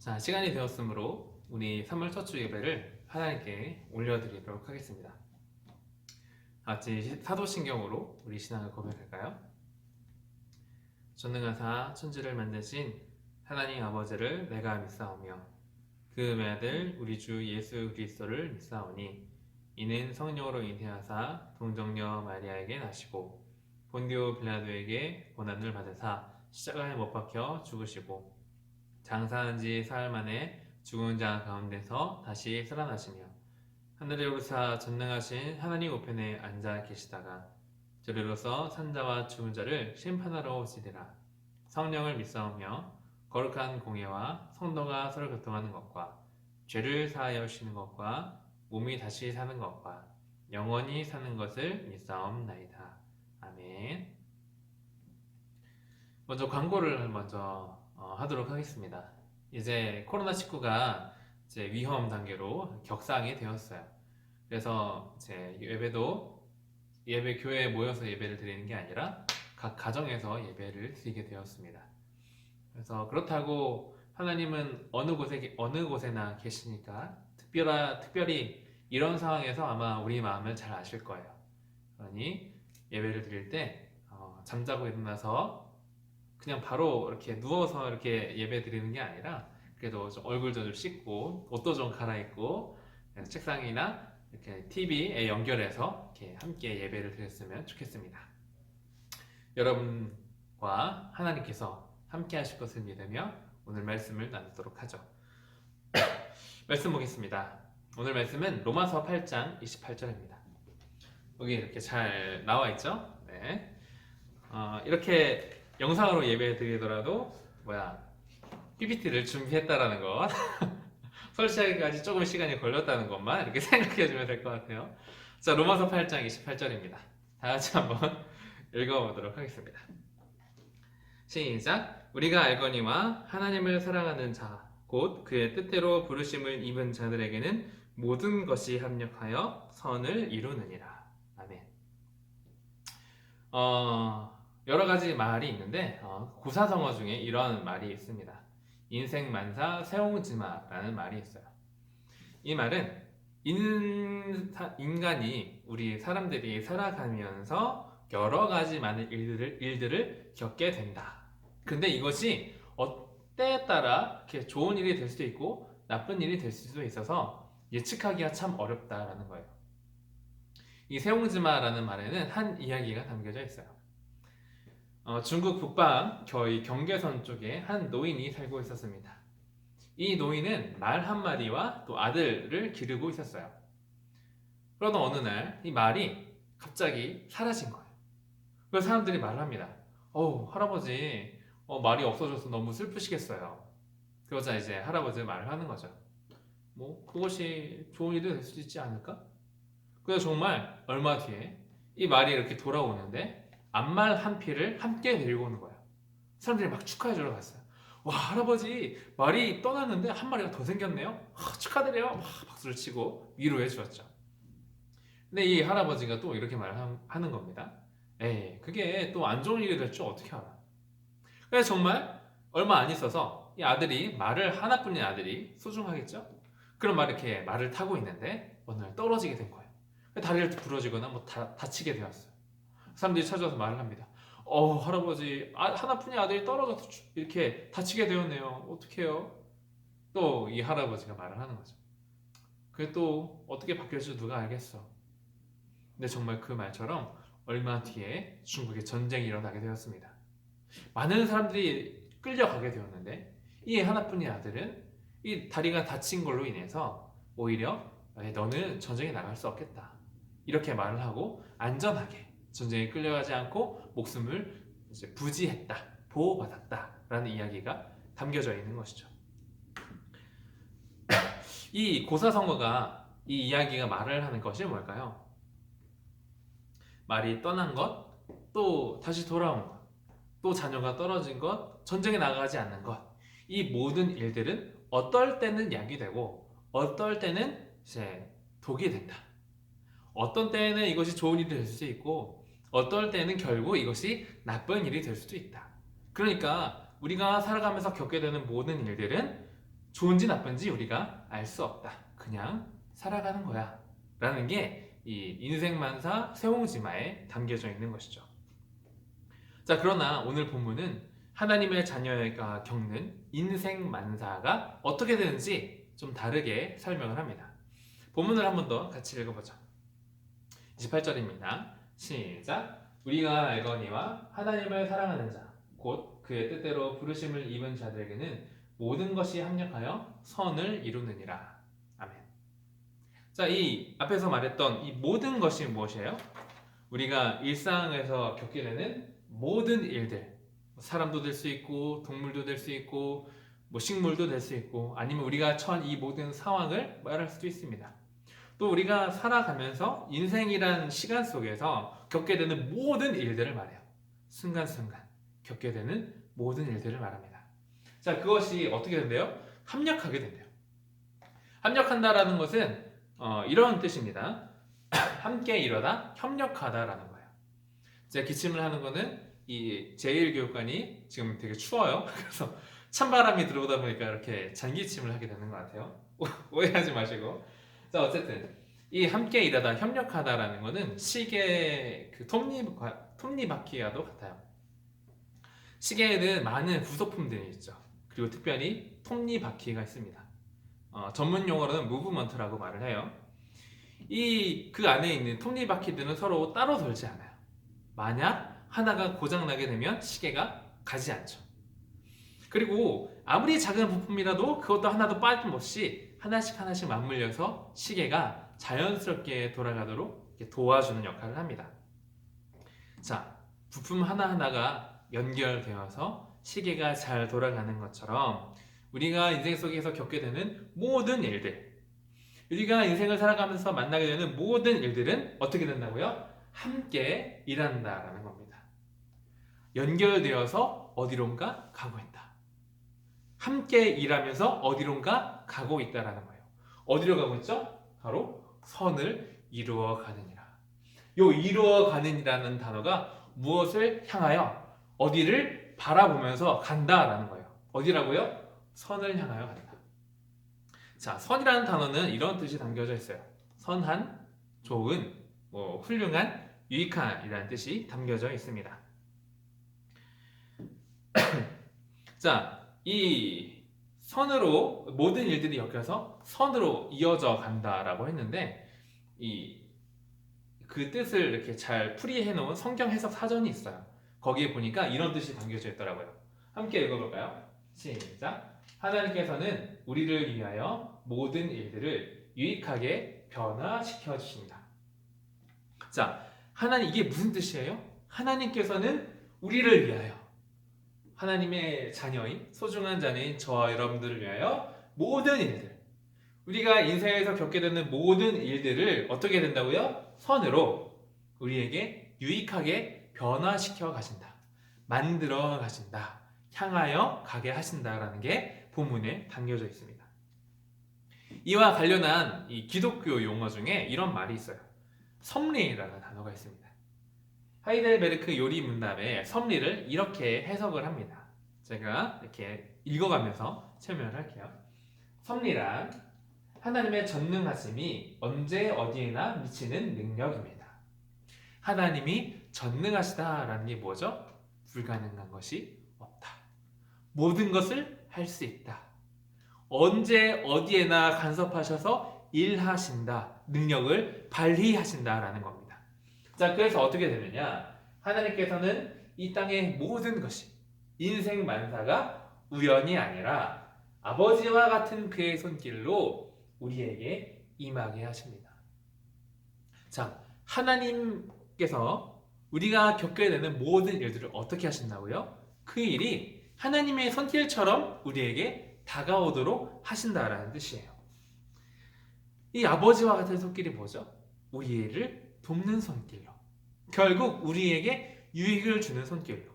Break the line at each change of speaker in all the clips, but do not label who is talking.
자, 시간이 되었으므로 우리 3월 첫 주 예배를 하나님께 올려드리도록 하겠습니다. 같이 사도신경으로 우리 신앙을 고백할까요? 전능하사 천지를 만드신 하나님 아버지를 내가 믿사오며 그 외아들 우리 주 예수 그리스도를 믿사오니 이는 성령으로 잉태하사 동정녀 마리아에게 나시고 본디오 빌라도에게 고난을 받으사 십자가에 못 박혀 죽으시고 장사한 지 사흘 만에 죽은 자 가운데서 다시 살아나시며 하늘에 오르사 전능하신 하나님 우편에 앉아 계시다가 저리로서 산자와 죽은 자를 심판하러 오시리라. 성령을 믿사오며 거룩한 공예와 성도가 서로 교통하는 것과 죄를 사하여 주시는 것과 몸이 다시 사는 것과 영원히 사는 것을 믿사옵나이다. 아멘. 먼저 광고를 하도록 하겠습니다. 이제 코로나19가 이제 위험 단계로 격상이 되었어요. 그래서 이제 예배 교회에 모여서 예배를 드리는 게 아니라 각 가정에서 예배를 드리게 되었습니다. 그래서 그렇다고 하나님은 어느 곳에나 계시니까 특별히 이런 상황에서 아마 우리 마음을 잘 아실 거예요. 그러니 예배를 드릴 때 잠자고 일어나서 그냥 바로 이렇게 누워서 이렇게 예배 드리는 게 아니라 그래도 좀 얼굴도 좀 씻고 옷도 좀 갈아입고 책상이나 이렇게 TV에 연결해서 이렇게 함께 예배를 드렸으면 좋겠습니다. 여러분과 하나님께서 함께 하실 것을 믿으며 오늘 말씀을 나누도록 하죠. 말씀 보겠습니다. 오늘 말씀은 로마서 8장 28절입니다. 여기 이렇게 잘 나와 있죠? 네. 이렇게 영상으로 예배 드리더라도 PPT를 준비했다라는 것 설치하기까지 조금 시간이 걸렸다는 것만 이렇게 생각해주면 될 것 같아요. 자, 로마서 8장 28절입니다. 다 같이 한번 읽어보도록 하겠습니다. 시작. 우리가 알거니와 하나님을 사랑하는 자 곧 그의 뜻대로 부르심을 입은 자들에게는 모든 것이 합력하여 선을 이루느니라. 아멘. 여러 가지 말이 있는데 고사성어 중에 이런 말이 있습니다. 인생만사 세옹지마라는 말이 있어요. 이 말은 인간이 우리 사람들이 살아가면서 여러 가지 많은 일들을 겪게 된다. 근데 이것이 때에 따라 이렇게 좋은 일이 될 수도 있고 나쁜 일이 될 수도 있어서 예측하기가 참 어렵다라는 거예요. 이 세옹지마라는 말에는 한 이야기가 담겨져 있어요. 중국 북방 거의 경계선 쪽에 한 노인이 살고 있었습니다. 이 노인은 말 한 마리와 또 아들을 기르고 있었어요. 그러던 어느 날 이 말이 갑자기 사라진 거예요. 그래서 사람들이 말을 합니다. 할아버지 말이 없어져서 너무 슬프시겠어요. 그러자 이제 할아버지가 말을 하는 거죠. 그것이 좋은 일이 될 수도 있지 않을까? 그래서 정말 얼마 뒤에 이 말이 이렇게 돌아오는데 앞말 한 피를 함께 데리고 오는 거예요. 사람들이 막 축하해 주러 갔어요. 와, 할아버지 말이 떠났는데 한 마리가 더 생겼네요. 축하드려요. 막 박수를 치고 위로해 주었죠. 근데 이 할아버지가 또 이렇게 말하는 겁니다. 에이, 그게 또 안 좋은 일이 될 줄 어떻게 알아? 그래서 정말 얼마 안 있어서 이 아들이 하나뿐인 아들이 소중하겠죠? 그런 이렇게 말을 타고 있는데 어느 날 떨어지게 된 거예요. 다리를 부러지거나 다치게 되었어요. 사람들이 찾아와서 말을 합니다. 할아버지 하나뿐인 아들이 떨어져서 이렇게 다치게 되었네요. 어떡해요? 또 이 할아버지가 말을 하는 거죠. 그게 또 어떻게 바뀔지 누가 알겠어. 근데 정말 그 말처럼 얼마 뒤에 중국에 전쟁이 일어나게 되었습니다. 많은 사람들이 끌려가게 되었는데 이 하나뿐인 아들은 이 다리가 다친 걸로 인해서 오히려 너는 전쟁에 나갈 수 없겠다. 이렇게 말을 하고 안전하게 전쟁에 끌려가지 않고 목숨을 이제 부지했다, 보호받았다라는 이야기가 담겨져 있는 것이죠. 이 고사성어가 이 이야기가 말을 하는 것이 뭘까요? 말이 떠난 것, 또 다시 돌아온 것, 또 자녀가 떨어진 것, 전쟁에 나가지 않는 것, 이 모든 일들은 어떨 때는 약이 되고 어떨 때는 이제 독이 된다. 어떤 때에는 이것이 좋은 일이 될 수도 있고 어떨 때는 결국 이것이 나쁜 일이 될 수도 있다. 그러니까 우리가 살아가면서 겪게 되는 모든 일들은 좋은지 나쁜지 우리가 알 수 없다. 그냥 살아가는 거야. 라는 게 이 인생만사 세옹지마에 담겨져 있는 것이죠. 자, 그러나 오늘 본문은 하나님의 자녀가 겪는 인생만사가 어떻게 되는지 좀 다르게 설명을 합니다. 본문을 한 번 더 같이 읽어보죠. 28절입니다. 시작. 우리가 알거니와 하나님을 사랑하는 자, 곧 그의 뜻대로 부르심을 입은 자들에게는 모든 것이 합력하여 선을 이루느니라. 아멘. 자, 이 앞에서 말했던 이 모든 것이 무엇이에요? 우리가 일상에서 겪게 되는 모든 일들, 사람도 될 수 있고 동물도 될 수 있고 뭐 식물도 될 수 있고 아니면 우리가 처한 이 모든 상황을 말할 수도 있습니다. 또 우리가 살아가면서 인생이란 시간 속에서 겪게 되는 모든 일들을 말해요. 순간순간 겪게 되는 모든 일들을 말합니다. 자, 그것이 어떻게 된대요? 합력하게 된대요. 합력한다라는 것은 이런 뜻입니다. 함께 이뤄다 협력하다라는 거예요. 제가 기침을 하는 거는 이 제1교육관이 지금 되게 추워요. 그래서 찬바람이 들어오다 보니까 이렇게 잔기침을 하게 되는 것 같아요. 오해하지 마시고. 자, 어쨌든 이 함께 일하다 협력하다라는 거는 시계 그 톱니바퀴와도 같아요. 시계에는 많은 부속품들이 있죠. 그리고 특별히 톱니바퀴가 있습니다. 전문 용어로는 무브먼트라고 말을 해요. 그 안에 있는 톱니바퀴들은 서로 따로 돌지 않아요. 만약 하나가 고장나게 되면 시계가 가지 않죠. 그리고 아무리 작은 부품이라도 그것도 하나도 빠짐없이 하나씩 맞물려서 시계가 자연스럽게 돌아가도록 도와주는 역할을 합니다. 자, 부품 하나하나가 연결되어서 시계가 잘 돌아가는 것처럼 우리가 인생 속에서 겪게 되는 모든 일들, 우리가 인생을 살아가면서 만나게 되는 모든 일들은 어떻게 된다고요? 함께 일한다라는 겁니다. 연결되어서 어디론가 가고 있다. 함께 일하면서 어디론가 가고 있다라는 거예요. 어디로 가고 있죠? 바로 선을 이루어 가느니라. 요 이루어 가는이라는 단어가 무엇을 향하여 어디를 바라보면서 간다라는 거예요. 어디라고요? 선을 향하여 간다. 자, 선이라는 단어는 이런 뜻이 담겨져 있어요. 선한, 좋은, 훌륭한, 유익한 이라는 뜻이 담겨져 있습니다. 자, 이 선으로 모든 일들이 엮여서 선으로 이어져 간다라고 했는데 그 뜻을 이렇게 잘 풀이해 놓은 성경 해석 사전이 있어요. 거기에 보니까 이런 뜻이 담겨져 있더라고요. 함께 읽어볼까요? 시작. 하나님께서는 우리를 위하여 모든 일들을 유익하게 변화시켜 주신다. 자, 하나님, 이게 무슨 뜻이에요? 하나님께서는 우리를 위하여, 하나님의 자녀인 소중한 자녀인 저와 여러분들을 위하여 모든 일들, 우리가 인생에서 겪게 되는 모든 일들을 어떻게 된다고요? 선으로 우리에게 유익하게 변화시켜 가신다, 만들어 가신다, 향하여 가게 하신다라는 게 본문에 담겨져 있습니다. 이와 관련한 이 기독교 용어 중에 이런 말이 있어요. 섭리라는 단어가 있습니다. 하이델베르크 요리 문답에 섭리를 이렇게 해석을 합니다. 제가 이렇게 읽어가면서 설명을 할게요. 섭리란 하나님의 전능하심이 언제 어디에나 미치는 능력입니다. 하나님이 전능하시다라는 게 뭐죠? 불가능한 것이 없다. 모든 것을 할 수 있다. 언제 어디에나 간섭하셔서 일하신다. 능력을 발휘하신다라는 겁니다. 자, 그래서 어떻게 되느냐? 하나님께서는 이 땅의 모든 것이, 인생 만사가 우연이 아니라 아버지와 같은 그의 손길로 우리에게 임하게 하십니다. 자, 하나님께서 우리가 겪게 되는 모든 일들을 어떻게 하신다고요? 그 일이 하나님의 손길처럼 우리에게 다가오도록 하신다라는 뜻이에요. 이 아버지와 같은 손길이 뭐죠? 우리를 돕는 손길로, 결국 우리에게 유익을 주는 손길로,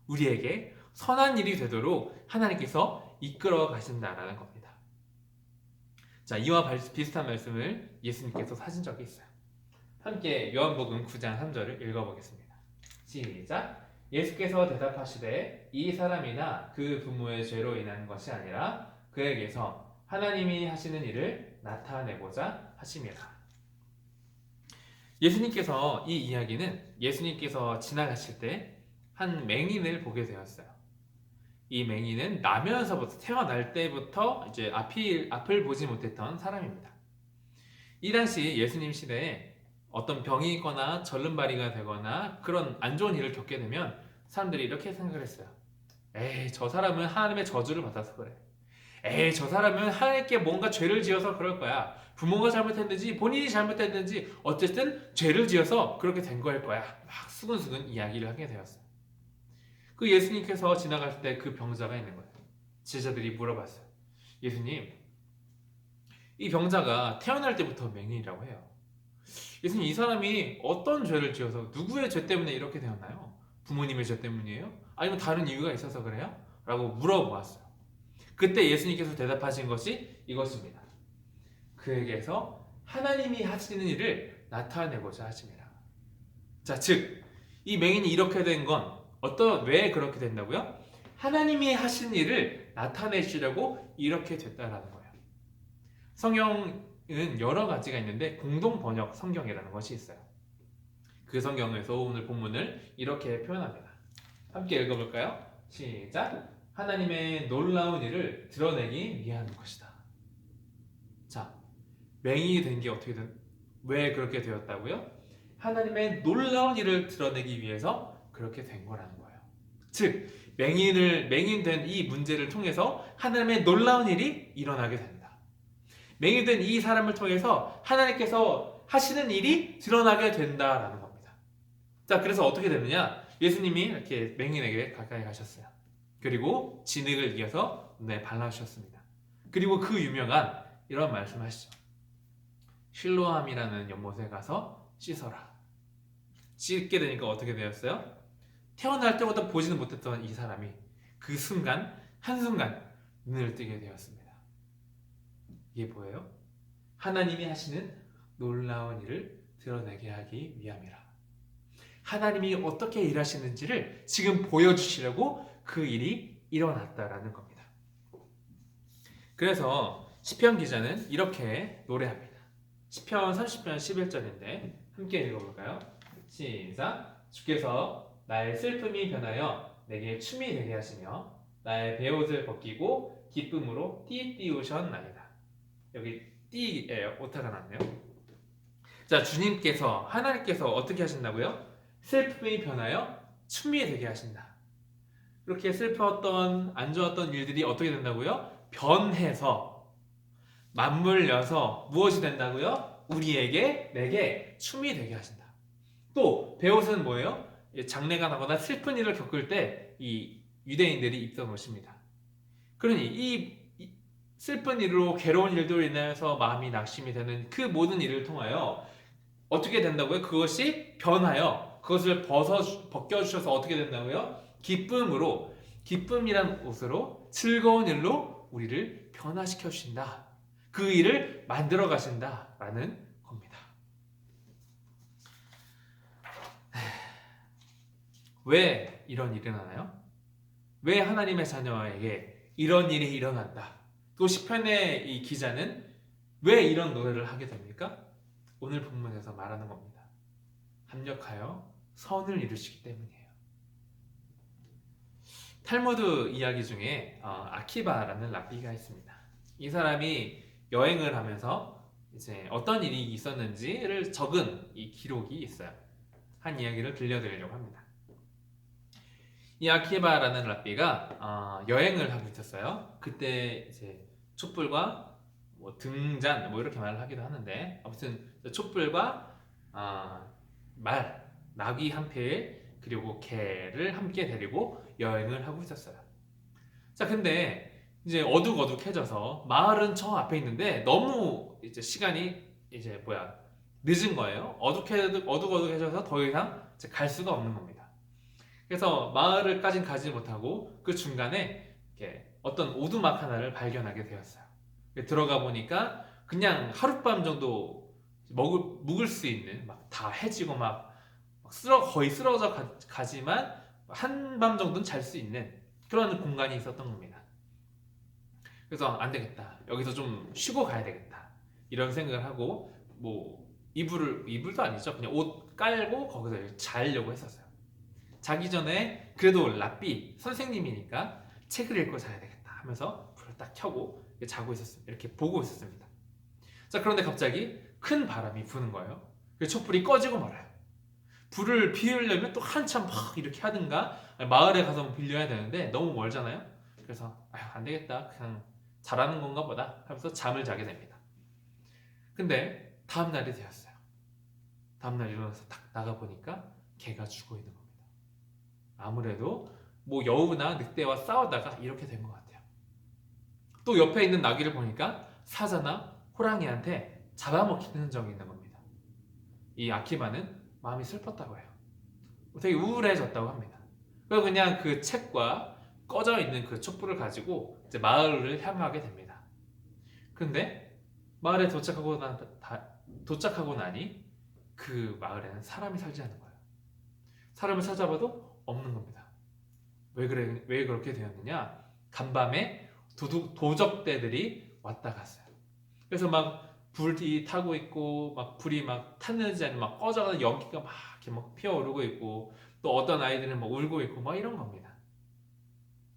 우리에게 선한 일이 되도록 하나님께서 이끌어 가신다라는 겁니다. 자, 이와 비슷한 말씀을 예수님께서 하신 적이 있어요. 함께 요한복음 9장 3절을 읽어보겠습니다. 시작. 예수께서 대답하시되 이 사람이나 그 부모의 죄로 인한 것이 아니라 그에게서 하나님이 하시는 일을 나타내고자 하심이라. 예수님께서 이 이야기는 예수님께서 지나가실 때 한 맹인을 보게 되었어요. 이 맹인은 나면서부터 태어날 때부터 이제 앞을 보지 못했던 사람입니다. 이 당시 예수님 시대에 어떤 병이 있거나 절름발이가 되거나 그런 안 좋은 일을 겪게 되면 사람들이 이렇게 생각을 했어요. 에이, 저 사람은 하나님의 저주를 받아서 그래. 에이, 저 사람은 하나님께 뭔가 죄를 지어서 그럴 거야. 부모가 잘못했는지 본인이 잘못했는지 어쨌든 죄를 지어서 그렇게 된 거일 거야. 막 수근수근 이야기를 하게 되었어요. 그 예수님께서 지나갈 때 그 병자가 있는 거예요. 제자들이 물어봤어요. 예수님, 이 병자가 태어날 때부터 맹인이라고 해요. 예수님, 이 사람이 어떤 죄를 지어서 누구의 죄 때문에 이렇게 되었나요? 부모님의 죄 때문이에요? 아니면 다른 이유가 있어서 그래요? 라고 물어보았어요. 그때 예수님께서 대답하신 것이 이것입니다. 그에게서 하나님이 하시는 일을 나타내고자 하심이라. 자, 즉, 이 맹인이 이렇게 된 건 왜 그렇게 된다고요? 하나님이 하신 일을 나타내시려고 이렇게 됐다라는 거예요. 성경은 여러 가지가 있는데 공동 번역 성경이라는 것이 있어요. 그 성경에서 오늘 본문을 이렇게 표현합니다. 함께 읽어볼까요? 시작! 하나님의 놀라운 일을 드러내기 위한 것이다. 자, 맹인이 된 게 왜 그렇게 되었다고요? 하나님의 놀라운 일을 드러내기 위해서 그렇게 된 거라는 거예요. 즉, 맹인 된 이 문제를 통해서 하나님의 놀라운 일이 일어나게 된다. 맹인 된 이 사람을 통해서 하나님께서 하시는 일이 드러나게 된다라는 겁니다. 자, 그래서 어떻게 되느냐? 예수님이 이렇게 맹인에게 가까이 가셨어요. 그리고 진흙을 이겨서 눈에 발라주셨습니다. 그리고 그 유명한 이런 말씀하시죠. 실로암이라는 연못에 가서 씻어라. 씻게 되니까 어떻게 되었어요? 태어날 때부터 보지는 못했던 이 사람이 그 순간, 한순간 눈을 뜨게 되었습니다. 이게 뭐예요? 하나님이 하시는 놀라운 일을 드러내게 하기 위함이라. 하나님이 어떻게 일하시는지를 지금 보여주시려고 그 일이 일어났다라는 겁니다. 그래서 시편 기자는 이렇게 노래합니다. 시편 30편 11절인데 함께 읽어볼까요? 시작! 주께서 나의 슬픔이 변하여 내게 춤이 되게 하시며 나의 베옷을 벗기고 기쁨으로 띠띠우셨나이다. 여기 띠에 오타가 났네요. 자, 주님께서 하나님께서 어떻게 하신다고요? 슬픔이 변하여 춤이 되게 하신다. 이렇게 슬펐던 안 좋았던 일들이 어떻게 된다고요? 변해서 맞물려서 무엇이 된다고요? 내게 춤이 되게 하신다. 또 베옷은 뭐예요? 장례가 나거나 슬픈 일을 겪을 때 이 유대인들이 입던 것입니다. 그러니 이 슬픈 일로 괴로운 일들로 인해서 마음이 낙심이 되는 그 모든 일을 통하여 어떻게 된다고요? 그것이 변하여 그것을 벗겨주셔서 어떻게 된다고요? 기쁨이란 옷으로 즐거운 일로 우리를 변화시켜 주신다. 그 일을 만들어 가신다라는 겁니다. 왜 이런 일이 일어나나요? 왜 하나님의 자녀에게 이런 일이 일어난다? 또 시편의 이 기자는 왜 이런 노래를 하게 됩니까? 오늘 본문에서 말하는 겁니다. 합력하여 선을 이루시기 때문이에요. 탈무드 이야기 중에 아키바라는 랍비가 있습니다. 이 사람이 여행을 하면서 이제 어떤 일이 있었는지를 적은 이 기록이 있어요. 한 이야기를 들려드리려고 합니다. 이 아키바라는 랍비가 여행을 하고 있었어요. 그때 이제 촛불과 등잔 이렇게 말을 하기도 하는데 아무튼 촛불과 나귀 한 필 그리고 개를 함께 데리고 여행을 하고 있었어요. 자, 근데 이제 어둑어둑해져서 마을은 저 앞에 있는데 너무 이제 시간이 늦은 거예요. 어둑어둑해져서 더 이상 갈 수가 없는 겁니다. 그래서 마을을까진 가지 못하고 그 중간에 이렇게 어떤 오두막 하나를 발견하게 되었어요. 들어가 보니까 그냥 하룻밤 정도 묵을 수 있는 다 해지고 거의 쓰러져 가지만 한밤 정도는 잘 수 있는 그런 공간이 있었던 겁니다. 그래서 안 되겠다. 여기서 좀 쉬고 가야 되겠다. 이런 생각을 하고 뭐 이불도 아니죠. 그냥 옷 깔고 거기서 자려고 했었어요. 자기 전에 그래도 라삐 선생님이니까 책을 읽고 자야 되겠다 하면서 불을 딱 켜고 자고 있었습니다. 이렇게 보고 있었습니다. 자, 그런데 갑자기 큰 바람이 부는 거예요. 그 촛불이 꺼지고 말아요. 불을 피우려면 또 한참 막 이렇게 하든가 마을에 가서 빌려야 되는데 너무 멀잖아요. 그래서 아휴, 안 되겠다. 그냥 자라는 건가 보다 하면서 잠을 자게 됩니다. 근데 다음 날이 되었어요. 다음 날 일어나서 딱 나가 보니까 개가 죽어 있는 겁니다. 아무래도 뭐 여우나 늑대와 싸우다가 이렇게 된 것 같아요. 또 옆에 있는 나귀를 보니까 사자나 호랑이한테 잡아먹히는 흔적이 있는 겁니다. 이 아키바는 마음이 슬펐다고 해요. 되게 우울해졌다고 합니다. 그래서 그냥 그 책과 꺼져 있는 그 촛불을 가지고 이제 마을을 향하게 됩니다. 근데 마을에 도착하고 나니 그 마을에는 사람이 살지 않는 거예요. 사람을 찾아봐도 없는 겁니다. 왜 그렇게 되었느냐? 간밤에 도적대들이 왔다 갔어요. 그래서 막 불이 타고 있고 막 불이 막 탔는지 아니면 막 꺼져가는 연기가 막 이렇게 막 피어오르고 있고 또 어떤 아이들은 막 울고 있고 막 이런 겁니다.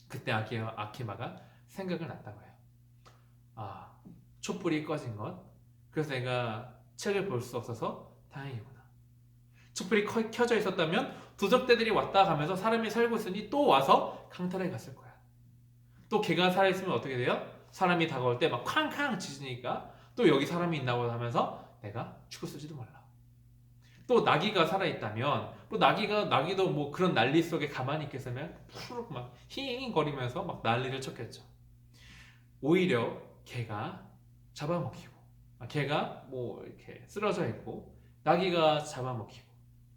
그때 아키마가 생각을 났다고 해요. 아, 촛불이 꺼진 것. 그래서 내가 책을 볼 수 없어서 다행이구나. 촛불이 켜져 있었다면 도적대들이 왔다 가면서 사람이 살고 있으니 또 와서 강탈해 갔을 거야. 또 걔가 살아있으면 어떻게 돼요? 사람이 다가올 때 막 쾅쾅 짖으니까 또 여기 사람이 있나보다 하면서 내가 죽었을지도 몰라. 또 나귀가 살아있다면 또 나귀도 뭐 그런 난리 속에 가만히 있겠으면 푸르륵 막 힝거리면서 막 난리를 쳤겠죠. 오히려 걔가 잡아먹히고 걔가 뭐 이렇게 쓰러져 있고 나귀가 잡아먹히고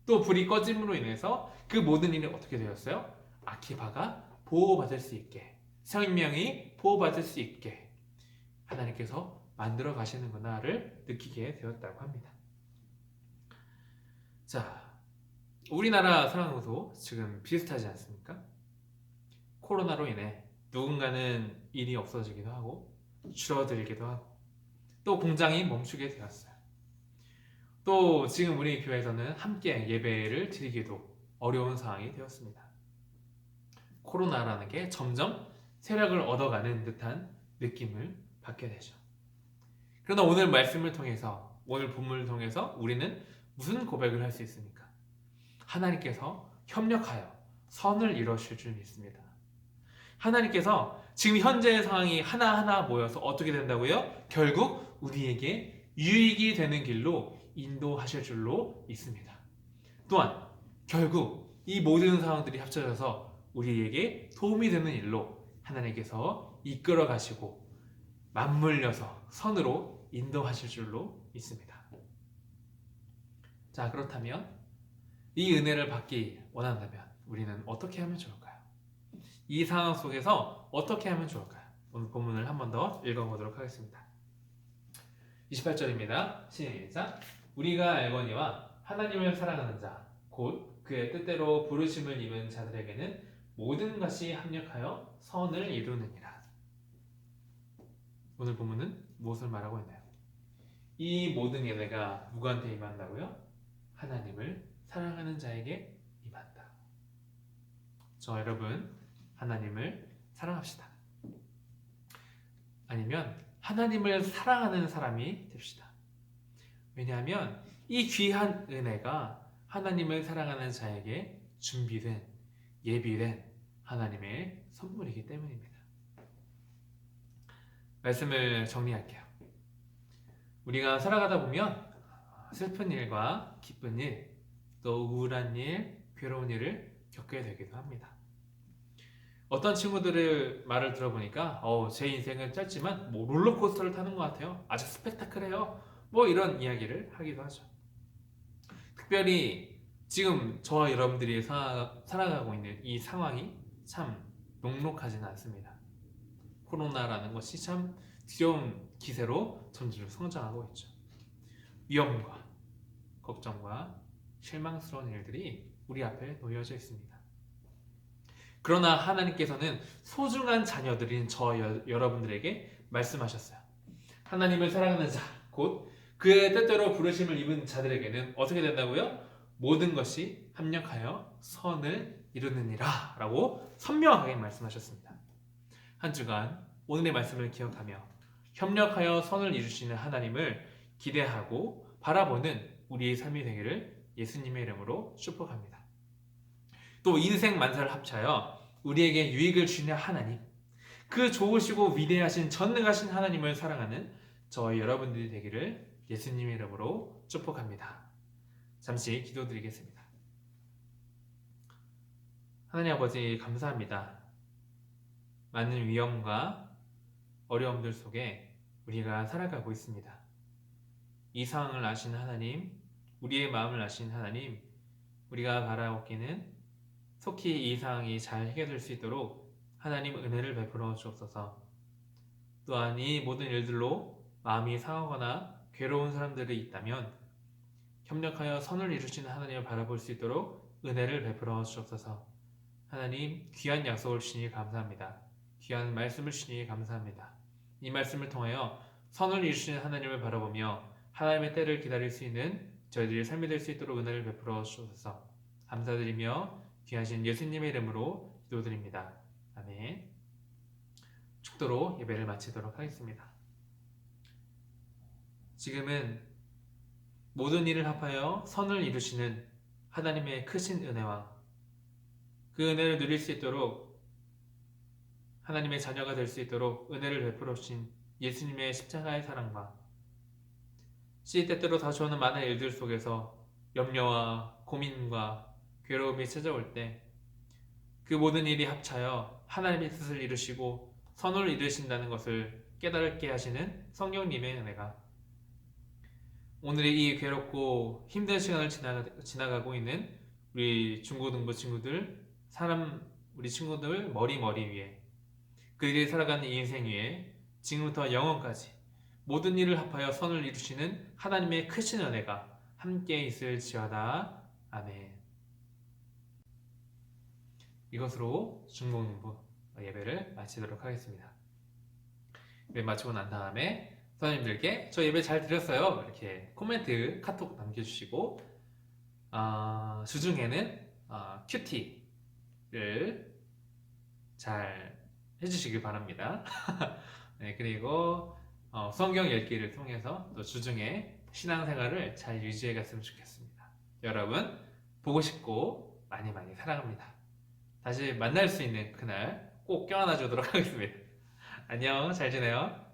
또 불이 꺼짐으로 인해서 그 모든 일이 어떻게 되었어요? 아키바가 보호받을 수 있게 생명이 보호받을 수 있게 하나님께서 만들어 가시는구나를 느끼게 되었다고 합니다. 자, 우리나라 상황도 지금 비슷하지 않습니까? 코로나로 인해 누군가는 일이 없어지기도 하고 줄어들기도 하고 또 공장이 멈추게 되었어요. 또 지금 우리 교회에서는 함께 예배를 드리기도 어려운 상황이 되었습니다. 코로나라는 게 점점 세력을 얻어가는 듯한 느낌을 받게 되죠. 그러나 오늘 말씀을 통해서 오늘 본문을 통해서 우리는 무슨 고백을 할 수 있습니까? 하나님께서 협력하여 선을 이루실 줄 믿습니다. 하나님께서 지금 현재의 상황이 하나하나 모여서 어떻게 된다고요? 결국 우리에게 유익이 되는 길로 인도하실 줄로 믿습니다. 또한 결국 이 모든 상황들이 합쳐져서 우리에게 도움이 되는 일로 하나님께서 이끌어 가시고 맞물려서 선으로 인도하실 줄로 믿습니다. 자, 그렇다면 이 은혜를 받기 원한다면 우리는 어떻게 하면 좋을까요? 이 상황 속에서 어떻게 하면 좋을까요? 오늘 본문을 한 번 더 읽어보도록 하겠습니다. 28절입니다. 시작. 우리가 알거니와 하나님을 사랑하는 자, 곧 그의 뜻대로 부르심을 입은 자들에게는 모든 것이 합력하여 선을 이루느니라. 오늘 본문은 무엇을 말하고 있나요? 이 모든 예배가 누구한테 임한다고요? 하나님을 사랑하는 자에게 임한다. 저 여러분, 하나님을 사랑합시다. 아니면 하나님을 사랑하는 사람이 됩시다. 왜냐하면 이 귀한 은혜가 하나님을 사랑하는 자에게 준비된, 예비된 하나님의 선물이기 때문입니다. 말씀을 정리할게요. 우리가 살아가다 보면 슬픈 일과 기쁜 일, 또 우울한 일, 괴로운 일을 겪게 되기도 합니다. 어떤 친구들의 말을 들어보니까 제 인생은 짧지만 뭐 롤러코스터를 타는 것 같아요. 아주 스펙타클해요. 뭐 이런 이야기를 하기도 하죠. 특별히 지금 저와 여러분들이 살아가고 있는 이 상황이 참 녹록하지는 않습니다. 코로나라는 것이 참 두려운 기세로 점점 성장하고 있죠. 위험과 걱정과 실망스러운 일들이 우리 앞에 놓여져 있습니다. 그러나 하나님께서는 소중한 자녀들인 여러분들에게 말씀하셨어요. 하나님을 사랑하는 자, 곧 그의 뜻대로 부르심을 입은 자들에게는 어떻게 된다고요? 모든 것이 합력하여 선을 이루느니라 라고 선명하게 말씀하셨습니다. 한 주간 오늘의 말씀을 기억하며 협력하여 선을 이루시는 하나님을 기대하고 바라보는 우리의 삶이 되기를 예수님의 이름으로 축복합니다. 또 인생 만사를 합쳐요 우리에게 유익을 주시는 하나님, 그 좋으시고 위대하신 전능하신 하나님을 사랑하는 저희 여러분들이 되기를 예수님의 이름으로 축복합니다. 잠시 기도드리겠습니다. 하나님 아버지 감사합니다. 많은 위험과 어려움들 속에 우리가 살아가고 있습니다. 이 상황을 아신 하나님, 우리의 마음을 아신 하나님, 우리가 바라옵기는 속히 이 상황이 잘 해결될 수 있도록 하나님 은혜를 베풀어 주옵소서. 또한 이 모든 일들로 마음이 상하거나 괴로운 사람들이 있다면 협력하여 선을 이루시는 하나님을 바라볼 수 있도록 은혜를 베풀어 주옵소서. 하나님 귀한 약속을 주시니 감사합니다. 귀한 말씀을 주시니 감사합니다. 이 말씀을 통하여 선을 이루시는 하나님을 바라보며 하나님의 때를 기다릴 수 있는 저희들의 삶이 될 수 있도록 은혜를 베풀어 주옵소서. 감사드리며 귀하신 예수님의 이름으로 기도드립니다. 아멘. 축도로 예배를 마치도록 하겠습니다. 지금은 모든 일을 합하여 선을 이루시는 하나님의 크신 은혜와 그 은혜를 누릴 수 있도록 하나님의 자녀가 될 수 있도록 은혜를 베풀어 주신 예수님의 십자가의 사랑과 때때로 다가오는 많은 일들 속에서 염려와 고민과 괴로움이 찾아올 때 그 모든 일이 합차여 하나님의 뜻을 이루시고 선을 이루신다는 것을 깨달게 하시는 성령님의 은혜가 오늘의 이 괴롭고 힘든 시간을 지나가고 있는 우리 중고등부 친구들, 우리 친구들 머리 위에 그들이 살아가는 인생 위에 지금부터 영원까지 모든 일을 합하여 선을 이루시는 하나님의 크신 은혜가 함께 있을지어다. 아멘. 이것으로 중고등부 예배를 마치도록 하겠습니다. 예배 마치고 난 다음에 선생님들께 저 예배 잘 드렸어요 이렇게 코멘트, 카톡 남겨주시고 주중에는 큐티를 잘 해주시길 바랍니다. 네, 그리고 성경 읽기를 통해서 또 주중에 신앙생활을 잘 유지해 갔으면 좋겠습니다. 여러분 보고 싶고 많이 사랑합니다. 다시 만날 수 있는 그날 꼭 껴안아 주도록 하겠습니다. 안녕, 잘 지내요.